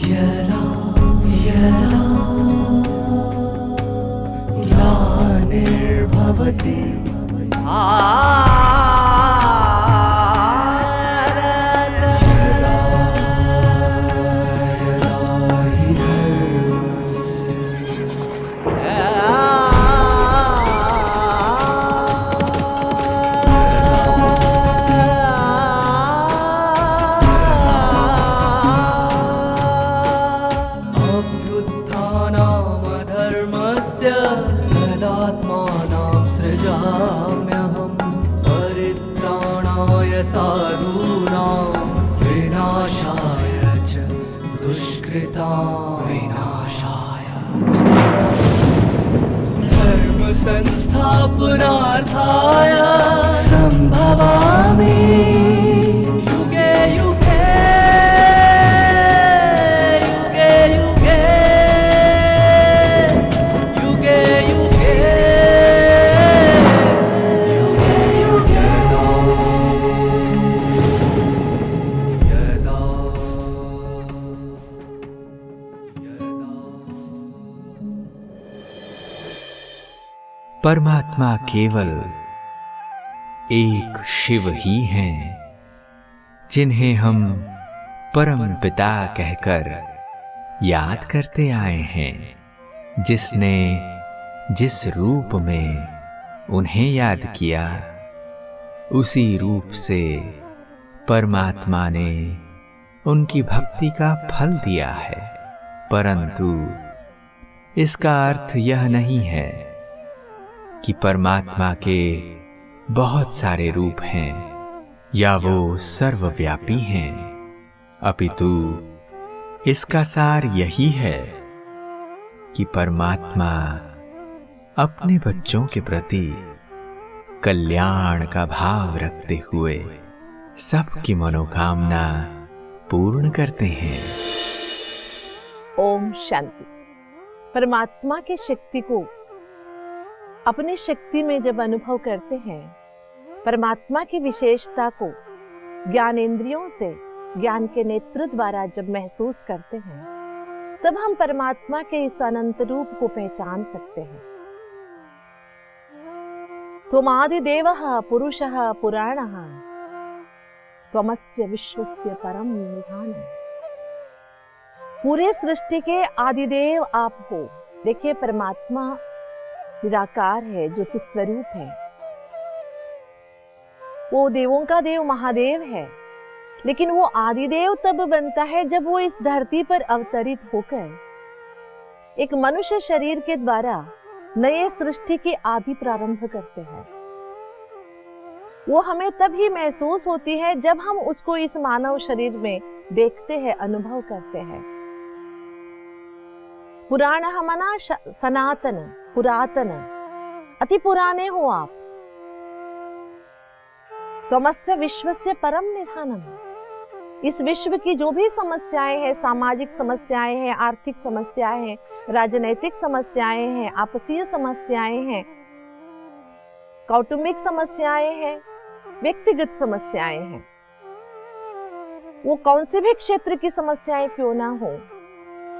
यदा यदा ग्लानिर्भवति साधूनां विनाशाय च दुष्कृतां विनाशाय धर्म संस्थापनार्थाय संभवामि युगे युगे युगे युगे युगे युगे परमात्मा केवल एक शिव ही हैं, जिन्हें हम परम पिता कहकर याद करते आए हैं। जिसने जिस रूप में उन्हें याद किया, उसी रूप से परमात्मा ने उनकी भक्ति का फल दिया है। परंतु इसका अर्थ यह नहीं है कि परमात्मा के बहुत सारे रूप हैं या वो सर्वव्यापी हैं, अपितु इसका सार यही है कि परमात्मा अपने बच्चों के प्रति कल्याण का भाव रखते हुए सबकी मनोकामना पूर्ण करते हैं। ओम शांति। परमात्मा की शक्ति को अपनी शक्ति में जब अनुभव करते हैं, परमात्मा की विशेषता को ज्ञानेंद्रियों से ज्ञान के नेत्र द्वारा जब महसूस करते हैं, तब हम परमात्मा के इस अनंत रूप को पहचान सकते हैं। त्वमादिदेवः पुरुषः पुराणः त्वमस्य विश्वस्य परम निधानम्। पूरे सृष्टि के आदिदेव आप हो। देखिए, परमात्मा निराकार है, ज्योति स्वरूप है। वो देवों का देव महादेव है, लेकिन वो आदिदेव तब बनता है जब वो इस धरती पर अवतरित होकर एक मनुष्य शरीर के द्वारा नए सृष्टि की आदि प्रारंभ करते हैं। वो हमें तब ही महसूस होती है जब हम उसको इस मानव शरीर में देखते हैं, अनुभव करते हैं। पुराण मना सनातन, पुरातन, अति पुराने हो आप। त्वमस्य विश्वस्य परम निधानम्। इस विश्व की जो भी समस्याएं हैं, सामाजिक समस्याएं हैं, आर्थिक समस्याएं हैं, राजनैतिक समस्याएं हैं, आपसीय समस्याएं हैं, कौटुंबिक समस्याएं हैं, व्यक्तिगत समस्याएं हैं, वो कौन से भी क्षेत्र की समस्याएं क्यों ना हो,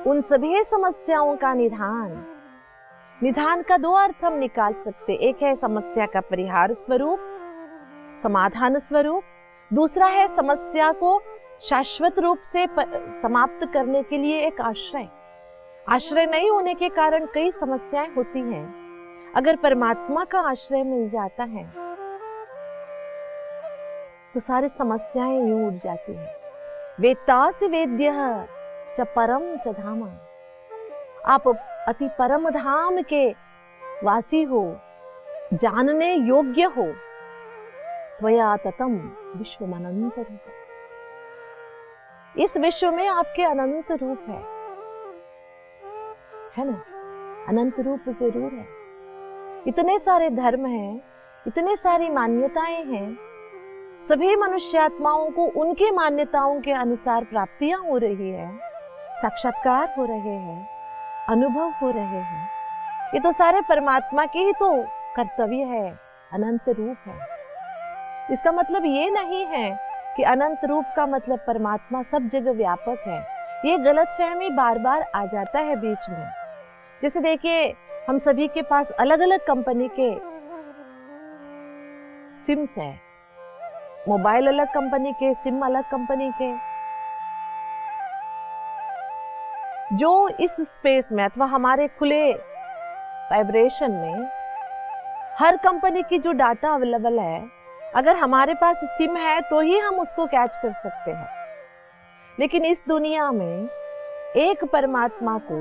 उन सभी समस्याओं का निधान का दो अर्थ हम निकाल सकते। एक है समस्या का परिहार स्वरूप, समाधान स्वरूप। दूसरा है समस्या को शाश्वत रूप से समाप्त करने के लिए एक आश्रय। आश्रय नहीं होने के कारण कई समस्याएं होती हैं। अगर परमात्मा का आश्रय मिल जाता है तो सारी समस्याएं यूं उठ जाती हैं। वेत्तासि वेद्यः च परम च धाम। आप अति परम धाम के वासी हो, जानने योग्य हो। त्वया ततम विश्वमनंत रूप। इस विश्व में आपके अनंत रूप है ना? अनंत रूप जरूर है। इतने सारे धर्म हैं, इतने सारी मान्यताएं हैं। सभी मनुष्यात्माओं को उनके मान्यताओं के अनुसार प्राप्तियां हो रही है, साक्षात्कार हो रहे हैं, अनुभव हो रहे हैं। ये तो सारे परमात्मा के ही तो कर्तव्य है, अनंत रूप है। इसका मतलब ये नहीं है कि अनंत रूप का मतलब परमात्मा सब जगह व्यापक है। ये गलतफहमी बार बार आ जाता है बीच में। जैसे देखिए, हम सभी के पास अलग अलग कंपनी के सिम्स है, मोबाइल अलग कंपनी के, सिम अलग कंपनी के। जो इस स्पेस में अथवा हमारे खुले वाइब्रेशन में हर कंपनी की जो डाटा अवेलेबल है, अगर हमारे पास सिम है तो ही हम उसको कैच कर सकते हैं। लेकिन इस दुनिया में एक परमात्मा को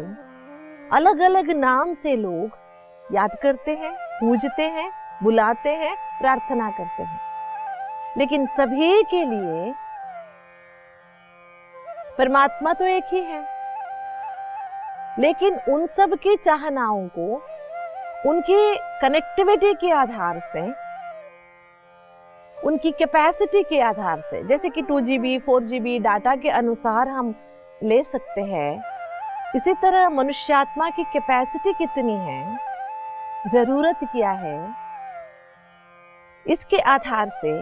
अलग अलग नाम से लोग याद करते हैं, पूजते हैं, बुलाते हैं, प्रार्थना करते हैं। लेकिन सभी के लिए परमात्मा तो एक ही है। लेकिन उन सब की चाहनाओं को उनकी कनेक्टिविटी के आधार से, उनकी कैपेसिटी के आधार से, जैसे कि 2GB 4GB डाटा के अनुसार हम ले सकते हैं, इसी तरह मनुष्यात्मा की कैपेसिटी कितनी है, जरूरत क्या है, इसके आधार से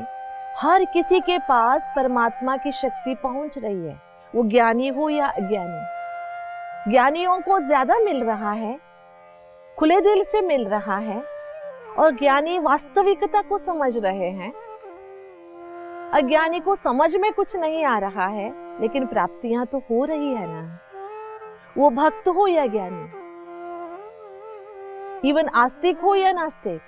हर किसी के पास परमात्मा की शक्ति पहुंच रही है, वो ज्ञानी हो या अज्ञानी। ज्ञानियों को ज्यादा मिल रहा है, खुले दिल से मिल रहा है, और ज्ञानी वास्तविकता को समझ रहे हैं। अज्ञानी को समझ में कुछ नहीं आ रहा है, लेकिन प्राप्तियां तो हो रही है ना, वो भक्त हो या ज्ञानी, इवन आस्तिक हो या नास्तिक।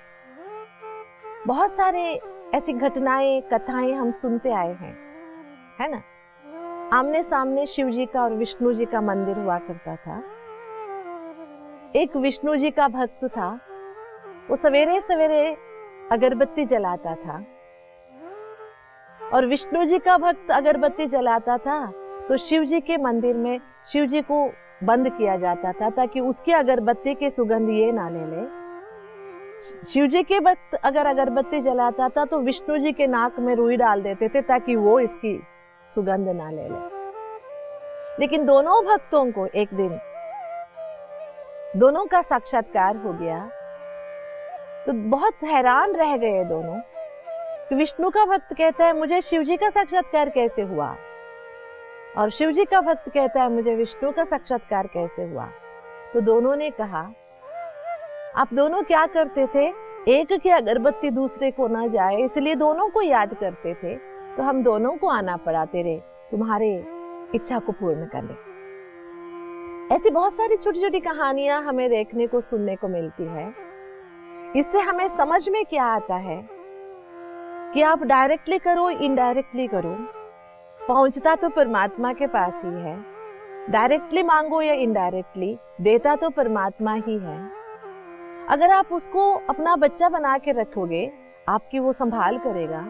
बहुत सारे ऐसी घटनाएं, कथाएं हम सुनते आए हैं, है ना। आमने सामने शिव जी का और विष्णु जी का मंदिर हुआ करता था। एक विष्णु जी का भक्त था, वो सवेरे सवेरे अगरबत्ती जलाता था, और विष्णु जी का भक्त अगरबत्ती जलाता था तो शिव जी के मंदिर में शिव जी को बंद किया जाता था, ताकि उसकी अगरबत्ती की सुगंध ये ना ले ले। शिव जी के भक्त अगर अगरबत्ती जलाता था तो विष्णु जी के नाक में रुई डाल देते थे, ताकि वो इसकी सुगंध ना ले ले। लेकिन दोनों भक्तों को एक दिन दोनों का साक्षात्कार हो गया, तो बहुत हैरान रह गए दोनों। विष्णु का भक्त कहता है मुझे शिव जी का साक्षात्कार कैसे हुआ, और शिव जी का भक्त कहता है मुझे विष्णु का साक्षात्कार कैसे हुआ। तो दोनों ने कहा, आप दोनों क्या करते थे, एक की अगरबत्ती दूसरे को ना जाए, इसलिए दोनों को याद करते थे, तो हम दोनों को आना पड़ा तेरे तुम्हारे इच्छा को पूर्ण करने। ऐसी बहुत सारी छोटी छोटी कहानियां हमें देखने को, सुनने को मिलती है। इससे हमें समझ में क्या आता है कि आप डायरेक्टली करो, इनडायरेक्टली करो, पहुंचता तो परमात्मा के पास ही है। डायरेक्टली मांगो या इनडायरेक्टली, देता तो परमात्मा ही है। अगर आप उसको अपना बच्चा बना के रखोगे, आपकी वो संभाल करेगा।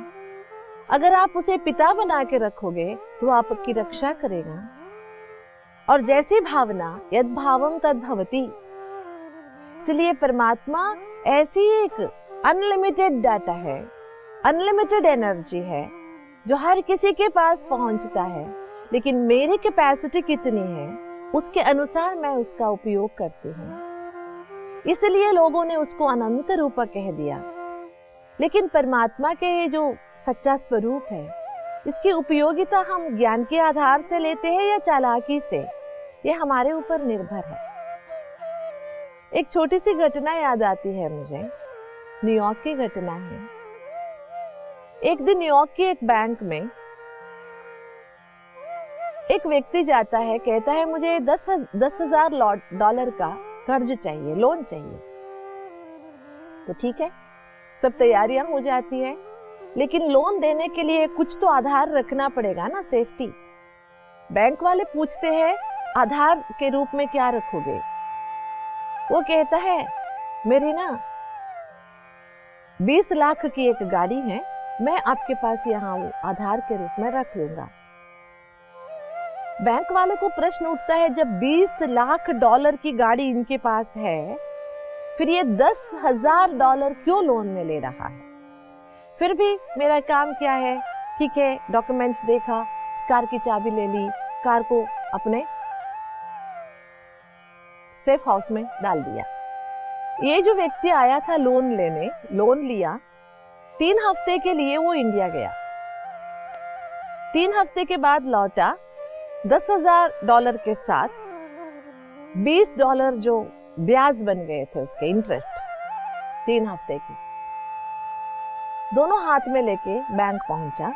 अगर आप उसे पिता बना के रखोगे तो आपकी रक्षा करेगा। और जैसी भावना यद भावम तद भवति, इसलिए परमात्मा ऐसी एक अनलिमिटेड डाटा है, अनलिमिटेड एनर्जी है, जो हर किसी के पास पहुंचता है। लेकिन मेरी कैपेसिटी कितनी है, उसके अनुसार मैं उसका उपयोग करती हूँ। इसलिए लोगों ने उसको अनंत रूप कह दिया। लेकिन परमात्मा के ये जो सच्चा स्वरूप है, इसकी उपयोगिता हम ज्ञान के आधार से लेते हैं या चालाकी से, ये हमारे ऊपर निर्भर है। एक छोटी सी घटना याद आती है मुझे, न्यूयॉर्क की घटना है। एक दिन न्यूयॉर्क के एक बैंक में एक व्यक्ति जाता है, कहता है मुझे $10,000 का कर्ज चाहिए, लोन चाहिए। तो ठीक है, सब तैयारियां हो जाती है, लेकिन लोन देने के लिए कुछ तो आधार रखना पड़ेगा ना, सेफ्टी। बैंक वाले पूछते हैं आधार के रूप में क्या रखोगे। वो कहता है मेरी ना 20 लाख की एक गाड़ी है, मैं आपके पास यहाँ आधार के रूप में रख लूंगा। बैंक वाले को प्रश्न उठता है, जब $20 लाख की गाड़ी इनके पास है, फिर ये $10,000 क्यों लोन में ले रहा है। फिर भी मेरा काम क्या है, ठीक है, डॉक्यूमेंट्स देखा, कार की चाबी ले ली, कार को अपने सेफ हाउस में डाल दिया। ये जो व्यक्ति आया था लोन लेने, लोन लिया, 3 हफ्ते के लिए वो इंडिया गया। 3 हफ्ते के बाद लौटा $10,000 के साथ $20 जो ब्याज बन गए थे उसके इंटरेस्ट 3 हफ्ते की, दोनों हाथ में लेके बैंक पहुंचा,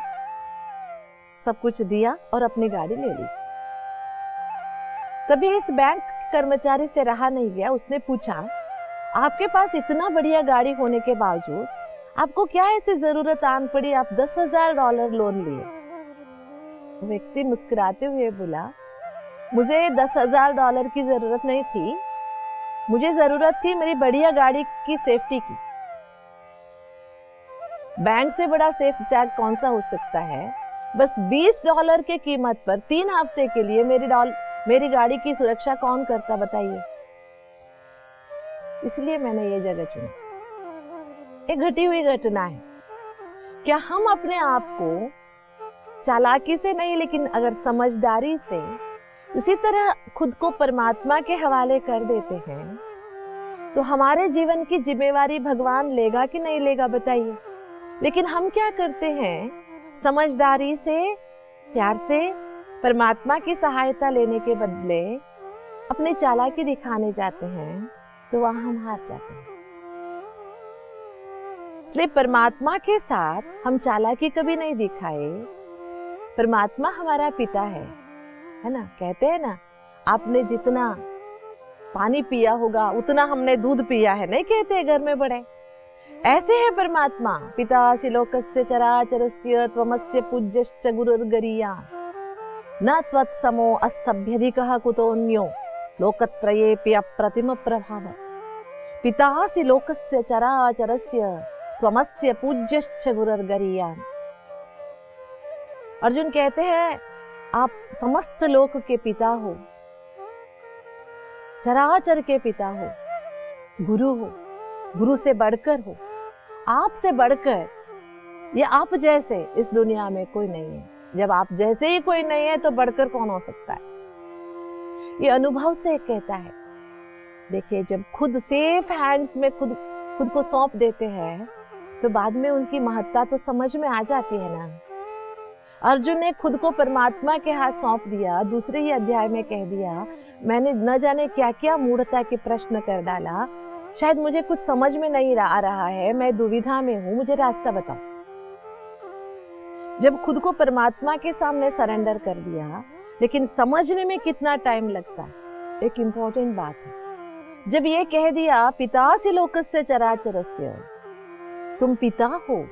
सब कुछ दिया और अपनी गाड़ी ले ली। तभी इस बैंक कर्मचारी से रहा नहीं गया, उसने पूछा, आपके पास इतना बढ़िया गाड़ी होने के बावजूद आपको क्या ऐसी जरूरत आन पड़ी, आप $10,000 लोन लिए? व्यक्ति मुस्कुराते हुए बोला, मुझे $10,000 की जरूरत नहीं थी, मुझे जरूरत थी मेरी बढ़िया गाड़ी की सेफ्टी की। बैंक से बड़ा सेफ जैक कौन सा हो सकता है? बस $20 के कीमत पर 3 हफ्ते के लिए मेरी गाड़ी की सुरक्षा कौन करता बताइए? इसलिए मैंने ये जगह चुनी। एक घटी हुई घटना है। क्या हम अपने आप को चालाकी से नहीं, लेकिन अगर समझदारी से इसी तरह खुद को परमात्मा के हवाले कर देते हैं, तो हमारे जीवन की जिम्मेवारी भगवान लेगा कि नहीं लेगा बताइए? लेकिन हम क्या करते हैं, समझदारी से, प्यार से परमात्मा की सहायता लेने के बदले अपने चालाकी दिखाने जाते हैं, तो वहां हम हार जाते हैं। इसलिए परमात्मा के साथ हम चालाकी कभी नहीं दिखाए। परमात्मा हमारा पिता है ना? कहते हैं ना, आपने जितना पानी पिया होगा उतना हमने दूध पिया है, नहीं कहते घर में बड़े? ऐसे है परमात्मा। पितासि लोकस्य चराचरस्य त्वमस्य पूज्यश्च गुरुर्गरीयान् न त्वत्समो अस्तभ्यधिकः कुतोऽन्यो लोकत्रयेऽपि अप्रतिम प्रभाव। पितासि लोकस्य चराचरस्य त्वमस्य पूज्यश्च गुरुर्गरीयान्। अर्जुन कहते हैं, आप समस्त लोक के पिता हो, चराचर के पिता हो, गुरु हो, गुरु से बढ़कर हो, आपसे बढ़कर, ये आप जैसे इस दुनिया में कोई नहीं है। जब आप जैसे ही कोई नहीं है तो बढ़कर कौन हो सकता है? ये अनुभव से कहता है। देखिए, जब खुद सेफ हैंड्स में खुद को सौंप देते हैं, तो बाद में उनकी महत्ता तो समझ में आ जाती है ना। अर्जुन ने खुद को परमात्मा के हाथ सौंप दिया। दूसरे ही अध्याय में कह दिया, मैंने न जाने क्या क्या मूढ़ता के प्रश्न कर डाला, शायद मुझे कुछ समझ में नहीं आ रहा है, मैं दुविधा में हूं, मुझे रास्ता बताओ। जब खुद को परमात्मा के सामने सरेंडर कर दिया, लेकिन समझने में कितना टाइम लगता है, एक इंपॉर्टेंट बात है। जब ये कह दिया, पितासि लोकस्य चराचरस्य, तुम पिता हो,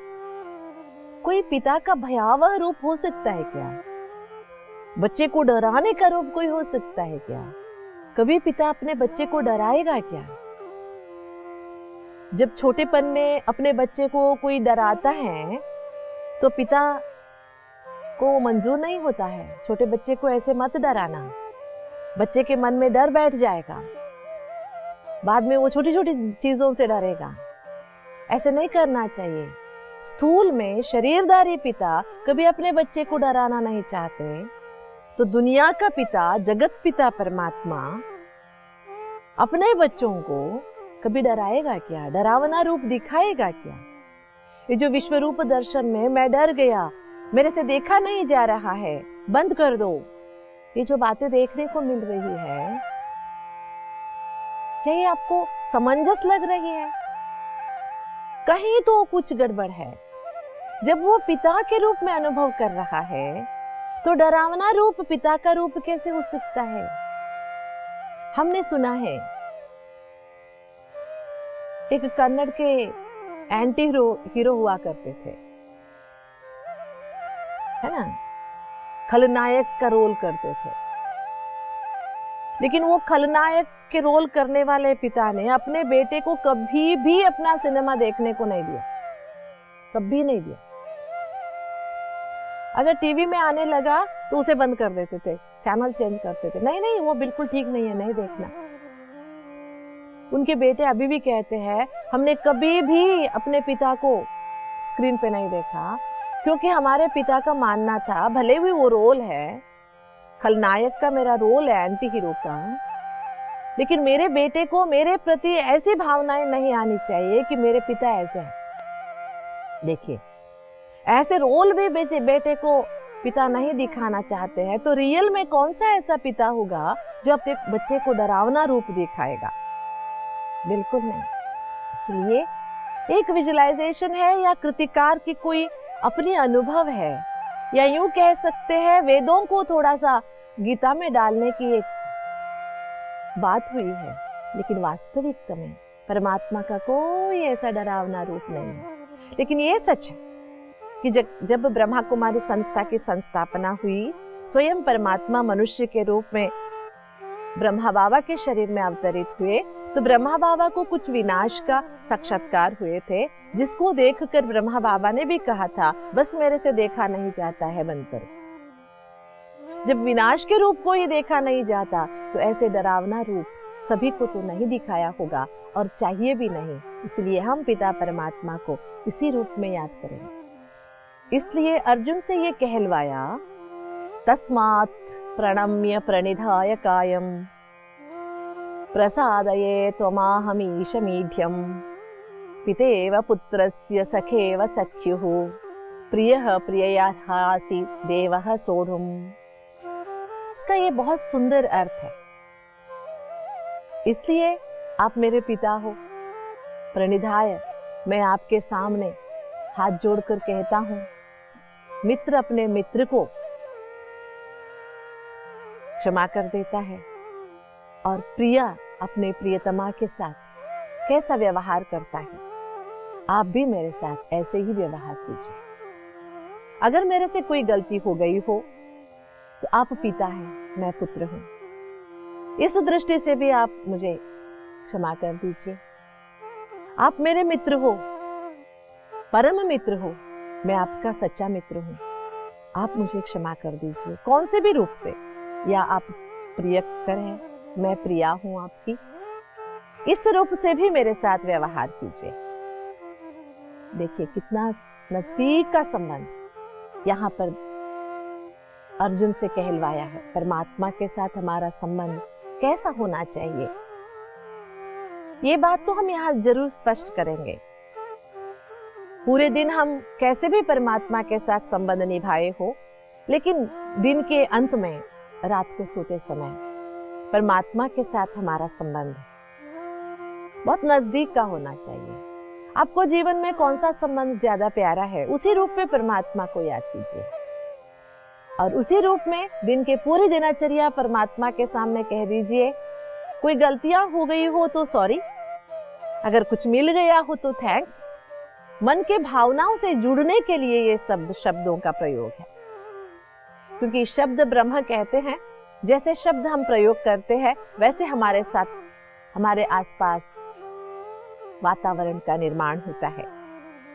कोई पिता का भयावह रूप हो सकता है क्या? बच्चे को डराने का रूप कोई हो सकता है क्या? कभी पिता अपने बच्चे को डराएगा क्या? जब छोटेपन में अपने बच्चे को कोई डराता है, तो पिता को मंजूर नहीं होता है, छोटे बच्चे को ऐसे मत डराना, बच्चे के मन में डर बैठ जाएगा, बाद में वो छोटी छोटी चीजों से डरेगा। ऐसे नहीं करना चाहिए। स्थूल में शरीरधारी पिता कभी अपने बच्चे को डराना नहीं चाहते, तो दुनिया का पिता, जगत पिता परमात्मा अपने बच्चों को कभी डराएगा क्या? डरावना रूप दिखाएगा क्या? ये जो विश्व रूप दर्शन में मैं डर गया, मेरे से देखा नहीं जा रहा है, बंद कर दो, ये जो बातें देखने को मिल रही है, क्या ये आपको समंजस लग रही है? कहीं तो कुछ गड़बड़ है। जब वो पिता के रूप में अनुभव कर रहा है, तो डरावना रूप पिता का रूप कैसे हो सकता है? हमने सुना है, एक कन्नड़ के एंटी हीरो हुआ करते थे, है ना? खलनायक का रोल करते थे। लेकिन वो खलनायक के रोल करने वाले पिता ने अपने बेटे को कभी भी अपना सिनेमा देखने को नहीं दिया, कभी नहीं दिया। अगर टीवी में आने लगा तो उसे बंद कर देते थे, चैनल चेंज करते थे। नहीं नहीं, वो बिल्कुल ठीक नहीं है, नहीं देखना। उनके बेटे अभी भी कहते हैं, हमने कभी भी अपने पिता को स्क्रीन पे नहीं देखा, क्योंकि हमारे पिता का मानना था, भले भी वो रोल है, खलनायक का मेरा रोल है, एंटी हीरो का, लेकिन मेरे बेटे को मेरे प्रति ऐसी भावनाएं नहीं आनी चाहिए कि मेरे पिता ऐसे हैं। देखिए, ऐसे रोल भी बेटे को पिता नहीं दिखाना चाहते हैं, तो रियल में कौन सा ऐसा पिता होगा जो अपने बच्चे को डरावना रूप दिखाएगा? बिल्कुल नहीं। इसलिए एक विजुअलाइजेशन है या कृतिकार की कोई अपनी अनुभव है, या यूं कह सकते हैं वेदों को थोड़ा सा गीता में डालने की एक बात हुई है, लेकिन वास्तविकता में परमात्मा का कोई ऐसा डरावना रूप नहीं है। लेकिन ये सच है कि जब ब्रह्मा कुमारी संस्था की संस्थापना हुई, स्वयं परमात्मा मनुष्य के रूप में ब्रह्मा बाबा के शरीर में अवतरित हुए, तो ब्रह्मा बाबा को कुछ विनाश का साक्षात्कार हुए थे, जिसको देखकर ब्रह्मा बाबा ने भी कहा था, बस मेरे से देखा नहीं जाता है, बंद करो। जब विनाश के रूप को ही देखा नहीं जाता, तो ऐसे डरावना रूप सभी को तो नहीं दिखाया होगा और चाहिए भी नहीं। इसलिए हम पिता परमात्मा को इसी रूप में याद करेंगे। इसलिए अर्जुन से ये कहलवाया, तस्मात् प्रणम्य प्रणिधाय कायम प्रसादये त्वमाहमीशमीढ्यं पितेव पुत्रस्य सखेव सख्युः प्रियः प्रिययार्हासि देवः सोढुम्। इसका ये बहुत सुंदर अर्थ है। इसलिए आप मेरे पिता हो, प्रणिधाय, मैं आपके सामने हाथ जोड़कर कहता हूं, मित्र अपने मित्र को क्षमा कर देता है, और प्रिया अपने प्रियतमा के साथ कैसा व्यवहार करता है, आप भी मेरे साथ ऐसे ही व्यवहार कीजिए। अगर मेरे से कोई गलती हो गई हो तो आप पिता हैं, मैं पुत्र हूं, इस दृष्टि से भी आप मुझे क्षमा कर दीजिए। आप मेरे मित्र हो, परम मित्र हो, मैं आपका सच्चा मित्र हूं, आप मुझे क्षमा कर दीजिए, कौन से भी रूप से, या आप प्रियकर हैं, मैं प्रिया हूं आपकी, इस रूप से भी मेरे साथ व्यवहार कीजिए। देखिए कितना नजदीक का संबंध यहाँ पर अर्जुन से कहलवाया है। परमात्मा के साथ हमारा संबंध कैसा होना चाहिए, ये बात तो हम यहाँ जरूर स्पष्ट करेंगे। पूरे दिन हम कैसे भी परमात्मा के साथ संबंध निभाए हो, लेकिन दिन के अंत में, रात को सोते समय, परमात्मा के साथ हमारा संबंध बहुत नजदीक का होना चाहिए। आपको जीवन में कौन सा संबंध ज्यादा प्यारा है, उसी रूप में परमात्मा को याद कीजिए, और उसी रूप में दिन के पूरी दिनचर्या परमात्मा के सामने कह दीजिए। कोई गलतियां हो गई हो तो सॉरी, अगर कुछ मिल गया हो तो थैंक्स। मन के भावनाओं से जुड़ने के लिए ये सब शब्दों का प्रयोग है, क्योंकि शब्द ब्रह्म कहते हैं, जैसे शब्द हम प्रयोग करते हैं वैसे हमारे साथ, हमारे आसपास वातावरण का निर्माण होता है।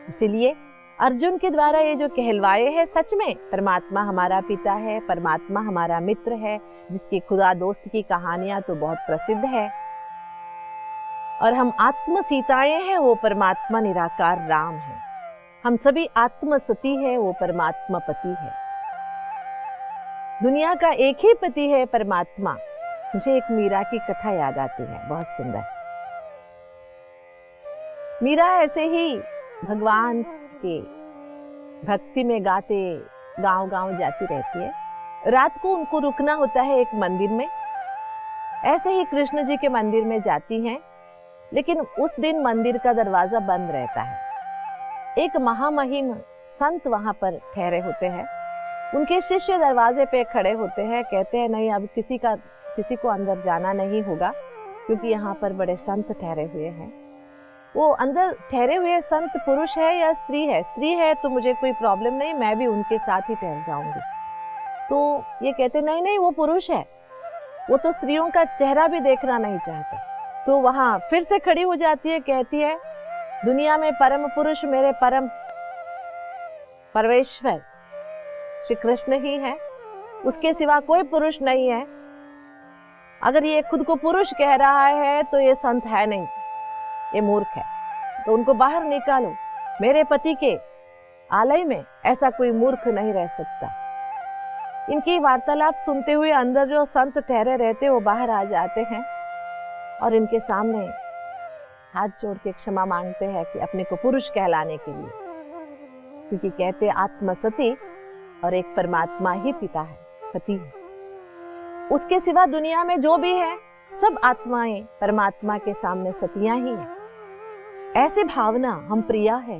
इसीलिए अर्जुन के द्वारा ये जो कहलवाए हैं, सच में परमात्मा हमारा पिता है, परमात्मा हमारा मित्र है, जिसकी खुदा दोस्त की कहानियां तो बहुत प्रसिद्ध है, और हम आत्म सीताएं हैं, वो परमात्मा निराकार राम है। हम सभी आत्म सती है, वो परमात्मा पति है। दुनिया का एक ही पति है, परमात्मा। मुझे एक मीरा की कथा याद आती है, बहुत सुंदर। मीरा ऐसे ही भगवान के भक्ति में गाते गांव-गांव जाती रहती है। रात को उनको रुकना होता है एक मंदिर में। ऐसे ही कृष्ण जी के मंदिर में जाती हैं, लेकिन उस दिन मंदिर का दरवाजा बंद रहता है। एक महामहिम संत वहां पर ठहरे होते हैं। उनके शिष्य दरवाजे पे खड़े होते हैं, कहते हैं नहीं, अब किसी को अंदर जाना नहीं होगा, क्योंकि यहाँ पर बड़े संत ठहरे हुए हैं। वो अंदर ठहरे हुए संत पुरुष है या स्त्री है? स्त्री है तो मुझे कोई प्रॉब्लम नहीं, मैं भी उनके साथ ही ठहर जाऊंगी। तो ये कहते नहीं नहीं, वो पुरुष है, वो तो स्त्रियों का चेहरा भी देखना नहीं चाहते। तो वहां फिर से खड़ी हो जाती है, कहती है दुनिया में परम पुरुष मेरे परम परमेश्वर श्री कृष्ण ही है, उसके सिवा कोई पुरुष नहीं है। अगर ये खुद को पुरुष कह रहा है तो ये संत है नहीं, ये मूर्ख है, तो उनको बाहर निकालो। मेरे पति के आलय में ऐसा कोई मूर्ख नहीं रह सकता। इनकी वार्तालाप सुनते हुए अंदर जो संत ठहरे रहते वो बाहर आ जाते हैं और इनके सामने हाथ जोड़ के क्षमा मांगते हैं कि अपने को पुरुष कहलाने के लिए, क्योंकि कहते आत्मसती और एक परमात्मा ही पिता है, पति है। उसके सिवा दुनिया में जो भी है सब आत्माएं परमात्मा के सामने सतियां ही है। ऐसे भावना हम प्रिया है,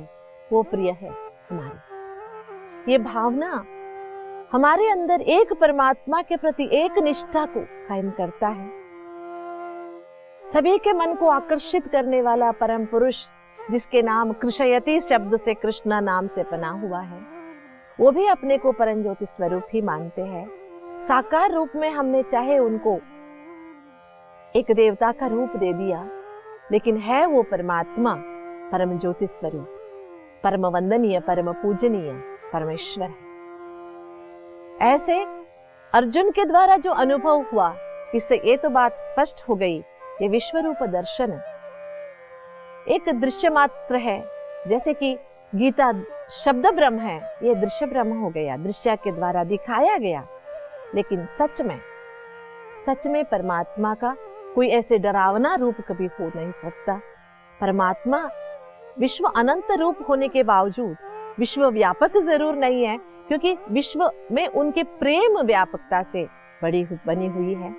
वो प्रिय है हमारी। ये भावना हमारे अंदर एक परमात्मा के प्रति एक निष्ठा को कायम करता है। सभी के मन को आकर्षित करने वाला परम पुरुष जिसके नाम कृष्यति शब्द से कृष्णा नाम से बना हुआ है, वो भी अपने को परम ज्योति स्वरूप ही मानते हैं। साकार रूप में हमने चाहे उनको एक देवता का रूप दे दिया, लेकिन है वो परमात्मा परम ज्योति स्वरूप, परम वंदनीय, परम पूजनीय परमेश्वर है। ऐसे अर्जुन के द्वारा जो अनुभव हुआ, इससे ये तो बात स्पष्ट हो गई, ये विश्व रूप दर्शन एक दृश्य मात्र है। जैसे कि गीता शब्द ब्रह्म है, ये दृश्य ब्रह्म हो गया, दृश्य के द्वारा दिखाया गया। लेकिन सच में परमात्मा का कोई ऐसे डरावना रूप कभी हो नहीं सकता। परमात्मा विश्व अनंत रूप होने के बावजूद विश्व व्यापक जरूर नहीं है, क्योंकि विश्व में उनके प्रेम व्यापकता से बनी हुई है।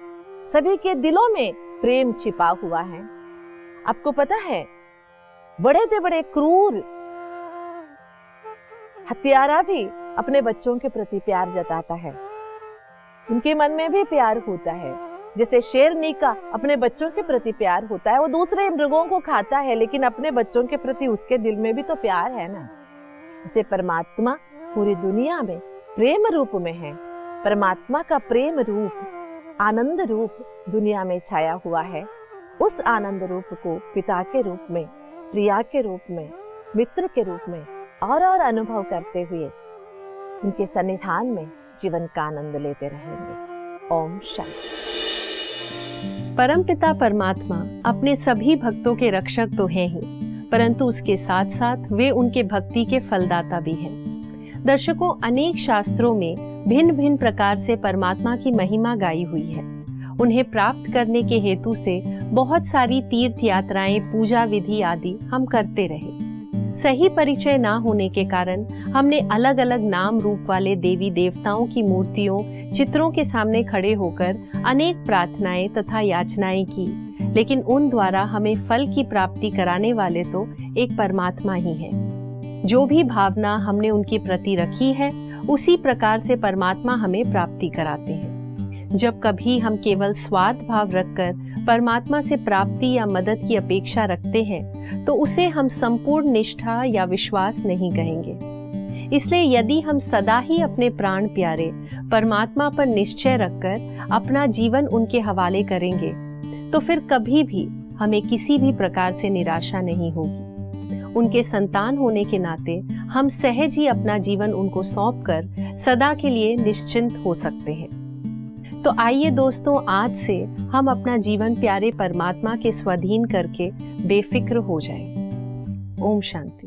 सभी के दिलों में प्रेम छिपा हुआ है। आपको पता है, बड़े से बड़े क्रूर हत्यारा भी अपने बच्चों के प्रति प्यार जताता है, उनके मन में भी प्यार होता है। जैसे शेरनी का अपने बच्चों के प्रति प्यार होता है, वो दूसरे मृगों को खाता है, लेकिन अपने बच्चों के प्रति उसके दिल में भी तो प्यार है ना। इसे परमात्मा पूरी दुनिया में प्रेम रूप में है। परमात्मा का प्रेम रूप, आनंद रूप दुनिया में छाया हुआ है। उस आनंद रूप को पिता के रूप में, प्रिया के रूप में, मित्र के रूप में और अनुभव करते हुए उनके सन्निधान में जीवन का आनंद लेते रहेंगे। ओम शांति। परमपिता परमात्मा अपने सभी भक्तों के रक्षक तो हैं ही, परंतु उसके साथ साथ वे उनके भक्ति के फलदाता भी हैं। दर्शकों, अनेक शास्त्रों में भिन्न भिन्न प्रकार से परमात्मा की महिमा गाई हुई है। उन्हें प्राप्त करने के हेतु से बहुत सारी तीर्थ यात्राएं, पूजा विधि आदि हम करते रहे। सही परिचय ना होने के कारण हमने अलग अलग नाम रूप वाले देवी देवताओं की मूर्तियों, चित्रों के सामने खड़े होकर अनेक प्रार्थनाएं तथा याचनाएं की, लेकिन उन द्वारा हमें फल की प्राप्ति कराने वाले तो एक परमात्मा ही है। जो भी भावना हमने उनके प्रति रखी है, उसी प्रकार से परमात्मा हमें प्राप्ति कराते हैं। जब कभी हम केवल स्वार्थ भाव रखकर परमात्मा से प्राप्ति या मदद की अपेक्षा रखते हैं, तो उसे हम संपूर्ण निष्ठा या विश्वास नहीं कहेंगे। इसलिए यदि हम सदा ही अपने प्राण प्यारे परमात्मा पर निश्चय रखकर अपना जीवन उनके हवाले करेंगे, तो फिर कभी भी हमें किसी भी प्रकार से निराशा नहीं होगी। उनके संतान होने के नाते हम सहज ही अपना जीवन उनको सौंपकर सदा के लिए निश्चिंत हो सकते हैं। तो आइए दोस्तों, आज से हम अपना जीवन प्यारे परमात्मा के स्वाधीन करके बेफिक्र हो जाएं। ओम शांति।